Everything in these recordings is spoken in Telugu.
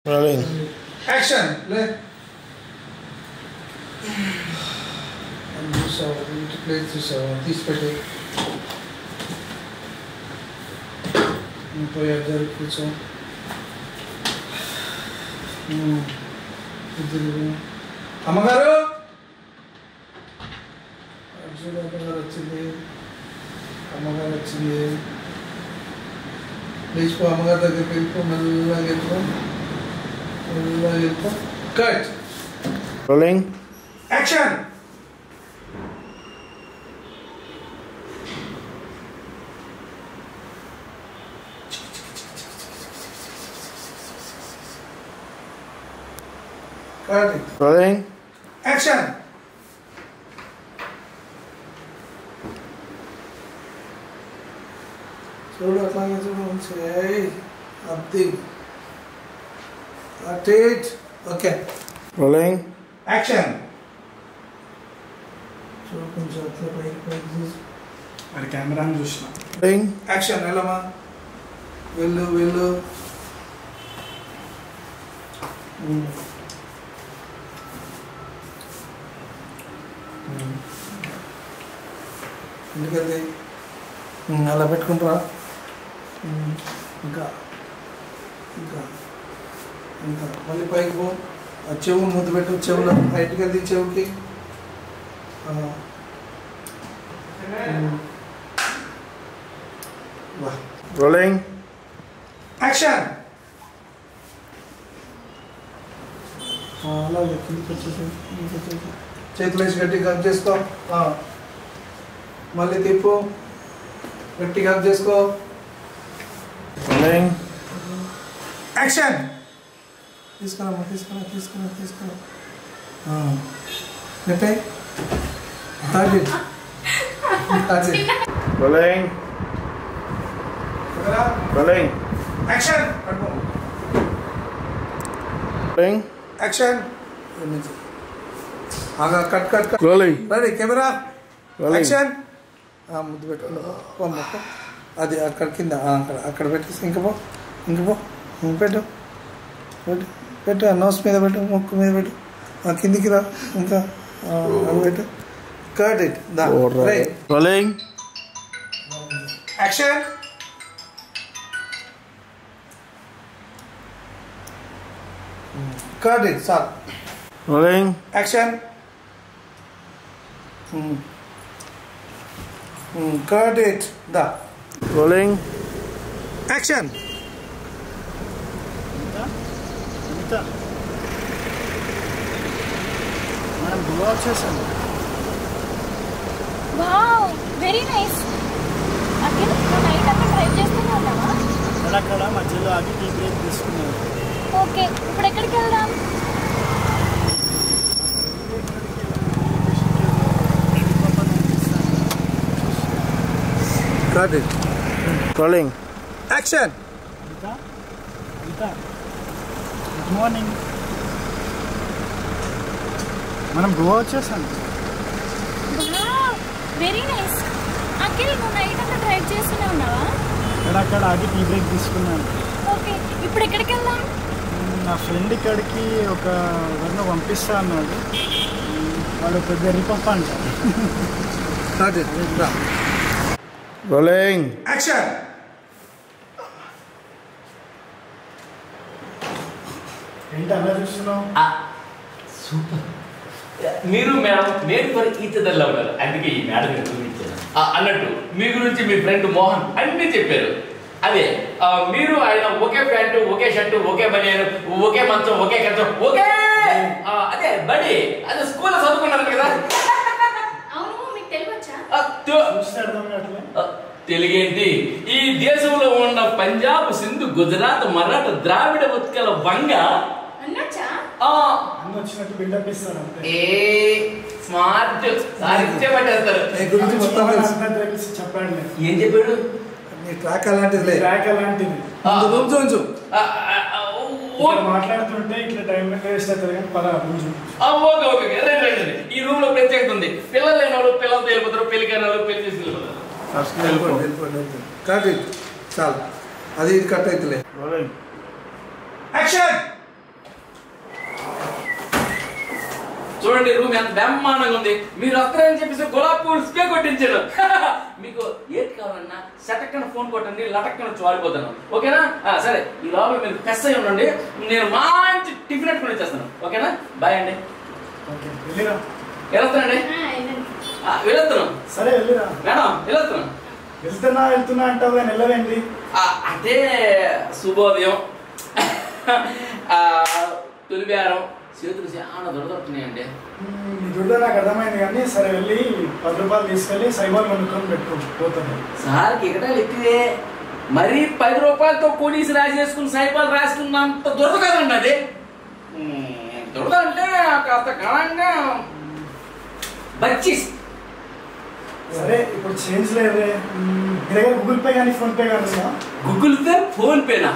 Rolling. Action. Play. And చూసావు ఇంటి ప్లేస్ చూసావు తీసి పెట్టి పోయి అద్దరు కూర్చో ఇద్దరు అమ్మగారు అర్జున్ అమ్మగారు వచ్చింది లేచిపో అమ్మగారి దగ్గరికి వెళ్ళిపో మెల్లగా వెళ్ళిపో cut Rolling. Action cut Rolling. Action చూడు అట్లాగే చూడు మంచిగా అది అటేట్ ఓకే Rolling. యాక్షన్ చూడు కొంచెం అట్లా పైకి చూసి మరి కెమెరాని చూసిన Rolling. యాక్షన్ వెళ్ళమా వెళ్ళు ఎందుకంటే అలా పెట్టుకుంటారా ఇంకా ఇంకా ఇంకా మళ్ళీ పైకి పో ఆ చెవు ముద్దు పెట్టు చెవులో బయటికి వెళ్తే చెవుకి Rolling. యాక్షన్ అలాగే కిందకి వచ్చేసి చేతులు వేసి గట్టిగా హగ్ చేసుకో మళ్ళీ తిప్పు గట్టిగా హగ్ చేసుకో Rolling. యాక్షన్ తీసుకురా నెట్టే Rolling. Rolling. Action Rolling. Action ఆగా cut Rolling. Ready camera Rolling. Action ముద్దు పెట్టుకున్నా అది అక్కడ కింద అక్కడ పెట్టేసి ఇంక పో పెట్టు నోస్ మీద పెట్టు ముక్కు మీద పెట్టు కిందికి రా ఇంకా అది పెట్టు cut it Rolling. Action cut it sir Rolling. Action cut it Rolling. Action మనం గోవా వచ్చేసాము. వావ్ వెరీ నైస్ అఖిల్ నువ్వు నైట్ అంతా డ్రైవ్ చేస్తూనే ఉన్నావా అక్కడ మధ్యలో ఆగి టీ బ్రేక్ తీసుకున్నాను. ఓకే ఇప్పుడు ఎక్కడికి వెళ్దాం cut it Rolling. Action good morning. మనం గోవా వచ్చేసాము. వావ్ వెరీ నైస్ అఖిల్ నువ్వు నైట్ అంతా డ్రైవ్ చేస్తూనే ఉన్నావా అక్కడ ఆగి టీ బ్రేక్ తీసుకున్నాను. ఓకే ఇప్పుడు ఎక్కడికి వెళ్దాం నా ఫ్రెండ్ ఇక్కడికి ఒక ఎవరినో పంపిస్తా అన్నాడు. వాడు పెద్ద రిపప్ప అంట. Cut it Rolling. యాక్షన్ ఏంటి అలా చూస్తున్నావు? సూపర్. మీరు మేడం నేను మరి ఈతదల్లా ఉన్నారు, అందుకే ఈ మేడం చూపించాను. అన్నట్టు మీ గురించి మీ ఫ్రెండ్ మోహన్ అన్నీ చెప్పారు. అదే మీరు ఆయన ఒకే ప్యాంటు ఒకే షర్టు ఒకే బనియన్ ఒకే మంచం ఒకే కంచం ఒకే అదే బడి అదే స్కూల్లో చదువుకున్నారు కదా. అవును మీకు తెలియవచ్చా చూస్తే అర్థం కావట్లే. తెలుగేంటి ఈ దేశంలో ఉన్న పంజాబ్ సింధు గుజరాత్ మరాఠ ద్రావిడ ఉత్కల వంగ అన్నచ్చా అన్న వచ్చినట్టు బిల్డప్ ఇస్తాను అంతే. స్మార్ట్ సాహిత్యం పట్టేస్తారు. గురించి మొత్తం తెలిసి చెప్పండి. ఏం చెప్పాడు? నీ ట్రాక్ అలాంటిది ట్రాక్ అలాంటిది. ఉంచు మాట్లాడుతుంటే ఇట్లా టైం వేస్ట్ అవుతుంది కానీ పద కొంచెం. ఓకే రండి. ఈ రూమ్ లో ప్రత్యేకత ఉంది. పిల్లలు లేని వాళ్ళు పిల్లలతో వెళ్ళిపోతారు, పెళ్లి కాని వాళ్ళు పెళ్లి చేసి వెళ్ళిపోతారు. కట్ ఇట్ చాలు అది ఇది కట్ అవుతులే Rolling. యాక్షన్ చూడండి రూమ్ ఎంత బ్రహ్మాండంగా ఉంది. మీరు వస్తారని చెప్పేసి గులాబీ పూలు స్ప్రే కొట్టించాను. మీకు ఏది కావాలన్నా సటక్కన ఫోన్ కొట్టండి, లటక్కన వచ్చి వాడిపోతాను. ఓకేనా? సరే, ఈ లోపల మీరు పెస్ అయి ఉండండి. నేను మంచి టిఫిన్ పెట్టుకుని వచ్చేస్తాను. ఓకేనా? బాయ్ అండి. వెళ్తానండి. వెళ్తాను. సరే వెళ్ళిరా మేడం, వెళ్తాను. వెళ్తున్నా అంటావు కానీ వెళ్ళవేంటి? అదే శుభోదయం, తొలిబేరం, చేతులు చాలా దొరదొరుతున్నాయండి. నీ దుడ్డ నాకు అర్థమైంది కానీ సరే వెళ్ళి 10 రూపాయలు తీసుకెళ్ళి సైబాల్ కొనుక్కొని పెట్టుకోపోతాను. సార్కి ఎక్కడాలు ఎక్కువే. మరీ 10 రూపాయలతో కూలీసి రాసేసుకుని సైబాల్ రాసుకున్నంత దొరద కదండి అది. దొరద అంటే కాస్త ఘనంగా బచ్చీస్. సరే ఇప్పుడు చేంజ్ లేదే. మీ దగ్గర గూగుల్ పే కానీ ఫోన్ పే కానీ ఉందా? గూగుల్ పే, ఫోన్ పేనా?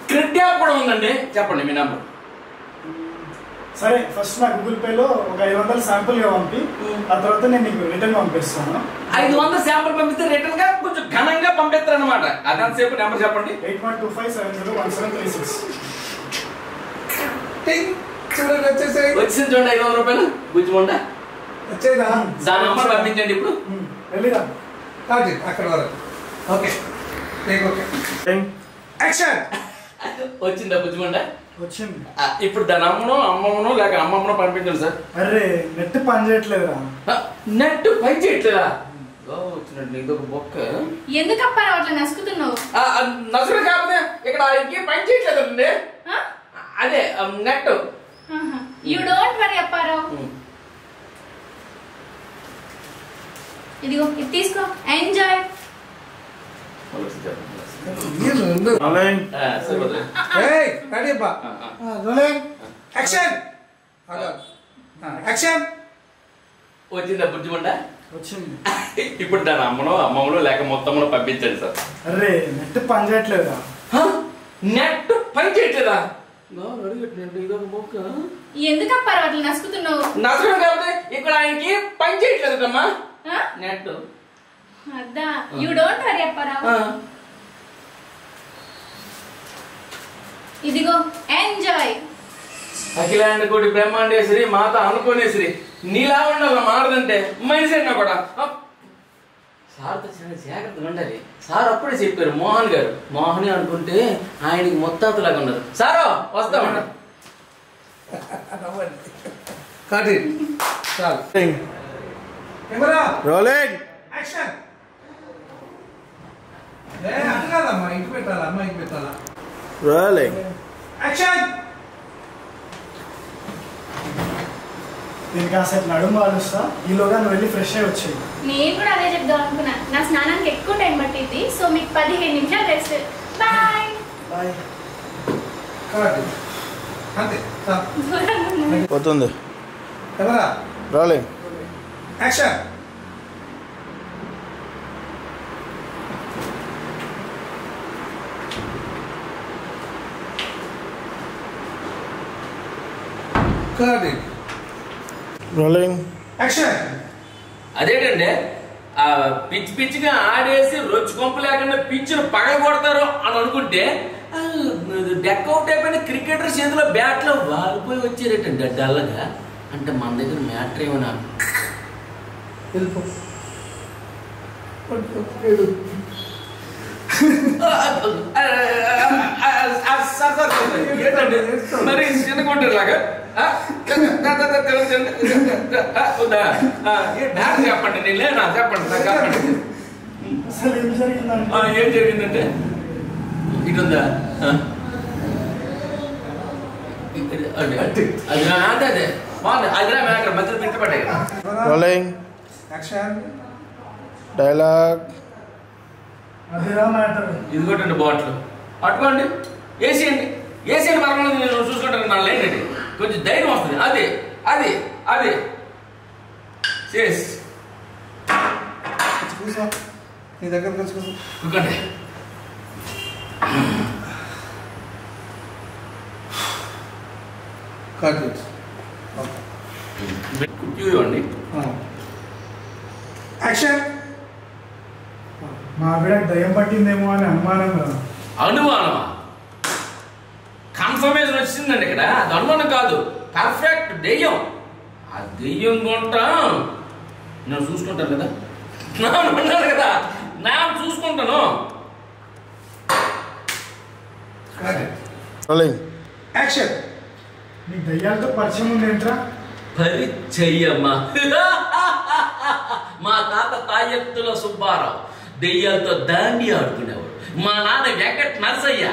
క్రెడిట్ యాప్ కూడా ఉందండి. చెప్పండి మీ నెంబర్. సరే ఫస్ట్ నా గూగుల్ పేలో ఒక 500 శాంపుల్ గా పంపి ఆ తర్వాత నేను నీకు రిటర్న్ పంపిస్తాను. 500 శాంపుల్ పంపిస్తే రిటర్న్ గా కొంచెం ఘనంగా పంపిస్తారు అనమాట. అదంతసేపు నెంబర్ చెప్పండి. 8125701736. చూడండి వచ్చేసాయి. వచ్చింది చూడండి 500 రూపాయలు గుజ్జుమండా. వచ్చేదా? దాని నెంబర్ పంపించండి ఇప్పుడు. వెళ్ళిరా అక్కడ వరకు. Okay okay action. వచ్చిందా గుజ్జుమండా? వచ్చింది. ఇప్పుడు దాని అమ్మమ్మను లేక అమ్మమ్మను పంపించండి సార్. అరే నెట్ పని చేయట్లేదురా. నెట్ పని చేయట్లేదా? వచ్చినట్టు ఇదొక బొక్క. ఎందుకు అప్పారావు అట్లా నసుకుతున్నావు? నసులు కాకపోతే ఇక్కడ ఇంకేం పని చేయట్లేదండి. అదే net. You don't worry Apparao. ఇదిగో ఇది తీసుకో, ఎంజాయ్. వచ్చిందా బుజ్జిమండ? వచ్చింది. ఇప్పుడు దాని అమ్మలో లేక మొత్తంలో పంపించండి సార్. అరే నెట్ పని చేయట్లేదా? నెట్ పని చేయట్లేదా? ఎందుకు అప్పారావు అట్లా నసుకుతున్నావు? నసరం కాబట్టి ఇక్కడ ఆయనకి పని చేయట్లేదు అమ్మా నెట్. అద్దా, యూ డోంట్ వరీ అప్పారావు. ఇదిగో ఎంజాయ్. అఖిలాండ కోటి బ్రహ్మాండేశ్వరి మాత అనుకోనేశ్వరి నీలా ఉండాలి మారదంటే మనిషి అన్నా కూడా. సార్తో చిన్న జాగ్రత్తగా ఉండాలి. సార్ అప్పుడే చెప్పారు మోహన్ గారు. మోహన్ అనుకుంటే ఆయనకి మొత్తాతలాగా ఉన్నారు. సారో వస్తామండి. Rolling action. అడగాలమ్మా, ఇంటి పెట్టాలా? అమ్మాయికి పెట్టాలా? Rolling action. నేను కాసేపు నడుము వాడుస్తా, ఈలోగా నువ్వు వెళ్ళి ఫ్రెష్ అయ్యి వచ్చేయి. నేను కూడా అదే చెప్దాం అనుకున్నా. నా స్నానానికి ఎక్కువ టైం పట్టింది. సో మీకు 15 నిమిషాలు రెస్ట్. Bye bye. అంతే. పోతుంది. Camera rolling action. Rolling action. అదేంటండి పిచ్చిగా ఆడేసి రొచ్చు కొంప లేకుండా పిచ్చును పగల కొడతారు అని అనుకుంటే డెక్అవుట్ అయిపోయిన క్రికెటర్ చేతిలో బ్యాట్లో వాలిపోయి వచ్చారేటండి డల్లగా. అంటే మన దగ్గర మ్యాటర్ ఏమన్నా మరి చిన్నకుంటారు లాగా చెప్పండి. నేను లేనా? చెప్పండి చెప్పండి. అసలు ఏం జరిగిందంటే ఏం జరిగిందంటే ఇటుందా అది అదే బాగుంది. అదిరా మ్యాటర్ మధ్యలో పెట్టుబడ్డాయి కదా. Rolling action. డైలాగ్ అదిరా మ్యాటర్. ఇదిగోటండి బాటిల్ పట్టుకోండి, వేసేయండి. పర్వాలేదు, నేను చూసుకుంటాను. నా లేదండి కొంచెం ధైర్యం వస్తుంది. అది అది అది చేసి కూర్చో, నీ దగ్గరకు వచ్చి కూర్చో. కూకండి. కూర్చోండి. యాక్షన్. మా ఆవిడకి దయ్యం పట్టిందేమో అని అనుమానం కదా. అనుమానమా? కన్ఫర్మేషన్ వచ్చిందండి ఇక్కడ. అది అనుమానం కాదు, పర్ఫెక్ట్ దెయ్యం. ఆ దెయ్యం కొంట నేను చూసుకుంటాను కదా, అన్నాను కదా, నా చూసుకుంటాను. Rolling action. నీకు దయ్యాలతో పరిచయం ఉంది ఏంట్రా? పరిచయమ్మా. మా తాత తాయెత్తుల సుబ్బారావు దెయ్యాలతో దాండి ఆడుకునేవాడు. మా నాన్న వెంకట నరసయ్య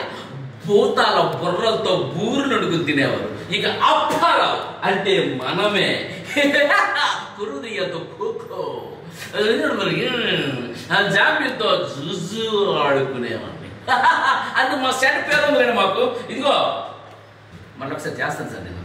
భూతాల బుర్రలతో బూరులు అడుగుని తినేవారు. ఇక అప్పారావు అంటే మనమే కురు దెయ్యాలతో ఖోఖో, జాంబీలతో జుజు ఆడుకునేవాడిని. అది మా సెట్ పేరు ఉందండి మాకు. ఇదిగో మళ్ళీ ఒకసారి చేస్తాను సార్ నేను.